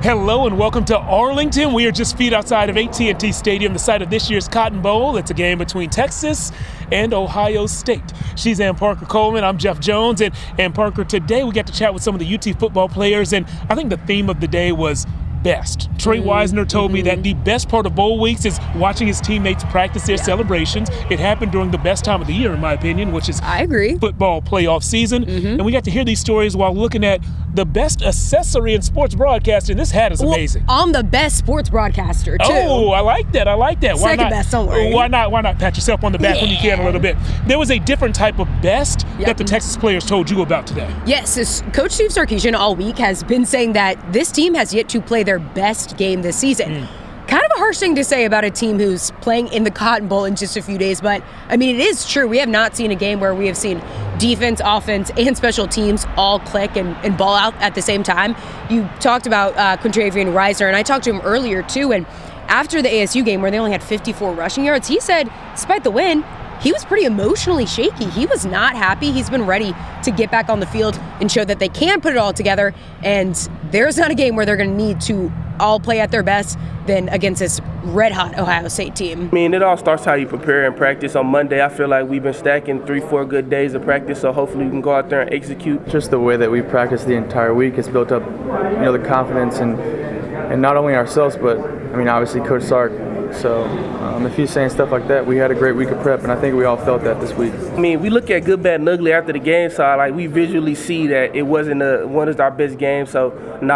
Hello and welcome to Arlington. We are just feet outside of AT&T Stadium, the site of this year's Cotton Bowl. It's a game between Texas and Ohio State. She's Ann Parker Coleman. I'm Jeff Jones. And Parker, today we got to chat with some of the UT football players, and I think the theme of the day was best. Trey Wisner told me that the best part of bowl weeks is watching his teammates practice their celebrations. It happened during the best time of the year, in my opinion, which is football playoff season. And we got to hear these stories while looking at the best accessory in sports broadcasting. This hat is amazing. I'm the best sports broadcaster, too. Oh, I like that. Why Second best, don't worry. Why not pat yourself on the back when you can a little bit? There was a different type of best that the Texas players told you about today. Yes, Coach Steve Sarkisian all week has been saying that this team has yet to play their best game this season. Kind of a harsh thing to say about a team who's playing in the Cotton Bowl in just a few days, but I mean, it is true. We have not seen a game where we have seen defense, offense, and special teams all click and ball out at the same time. You talked about Quintravian Reisner, and I talked to him earlier too, and after the ASU game where they only had 54 rushing yards, he said, despite the win, he was pretty emotionally shaky. He was not happy. He's been ready to get back on the field and show that they can put it all together, and there's not a game where they're going to need to all play at their best than against this red-hot Ohio State team. I mean, it all starts how you prepare and practice. On Monday, I feel like we've been stacking 3-4 good days of practice, so hopefully we can go out there and execute. Just the way that we practice the entire week has built up, the confidence and not only ourselves, but I mean, obviously Coach Sark. So if he's saying stuff like that, we had a great week of prep, and I think we all felt that this week. I mean, we look at good, bad, and ugly after the game, so we visually see that it wasn't one of our best games. So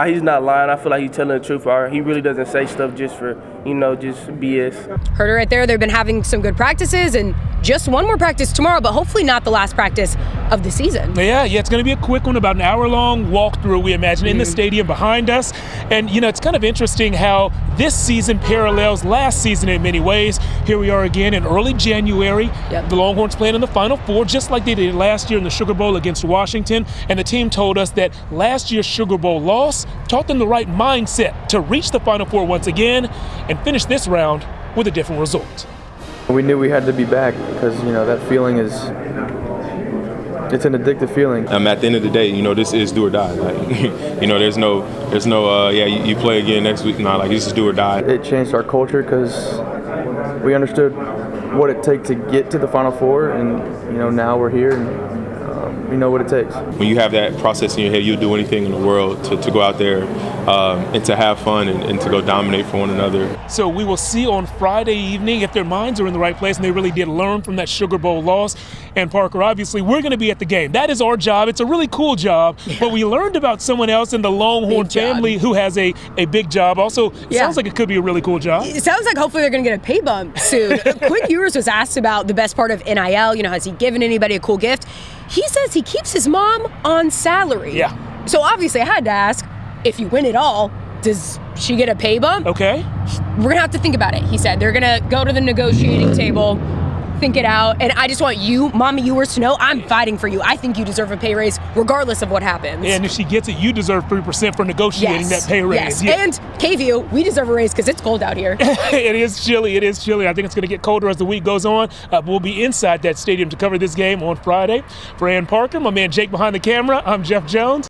he's not lying. I feel like he's telling the truth. He really doesn't say stuff just for just BS. Heard it right there. They've been having some good practices, and just one more practice tomorrow, but hopefully not the last practice of the season. Yeah, it's going to be a quick one, about an hour-long walkthrough, we imagine, in the stadium behind us. And, it's kind of interesting how this season parallels last season in many ways. Here we are again in early January. The Longhorns playing in the Final Four, just like they did last year in the Sugar Bowl against Washington. And the team told us that last year's Sugar Bowl loss taught them the right mindset to reach the Final Four once again and finish this round with a different result. We knew we had to be back because, that feeling it's an addictive feeling. At the end of the day, this is do or die. There's no, you play again next week. This is do or die. It changed our culture because we understood what it takes to get to the Final Four, and, now we're here and we know what it takes. When you have that process in your head, you'll do anything in the world to go out there and to have fun and to go dominate for one another. So we will see on Friday evening if their minds are in the right place and they really did learn from that Sugar Bowl loss. And Parker, obviously, we're going to be at the game. That is our job. It's a really cool job. But we learned about someone else in the Longhorn family who has a big job. Also, sounds like it could be a really cool job. It sounds like hopefully they're going to get a pay bump soon. Quinn Ewers was asked about the best part of NIL. Has he given anybody a cool gift? He says he keeps his mom on salary. So obviously I had to ask, if you win it all, does she get a pay bump? Okay. We're going to have to think about it. He said they're going to go to the negotiating table, think it out, and I just want you, Mama Ewers, to know I'm fighting for you. I think you deserve a pay raise regardless of what happens. And if she gets it, you deserve 3% for negotiating that pay raise. And KVUE, we deserve a raise because it's cold out here. It is chilly. I think it's going to get colder as the week goes on. We'll be inside that stadium to cover this game on Friday. For Ann Parker, my man Jake behind the camera, I'm Jeff Jones.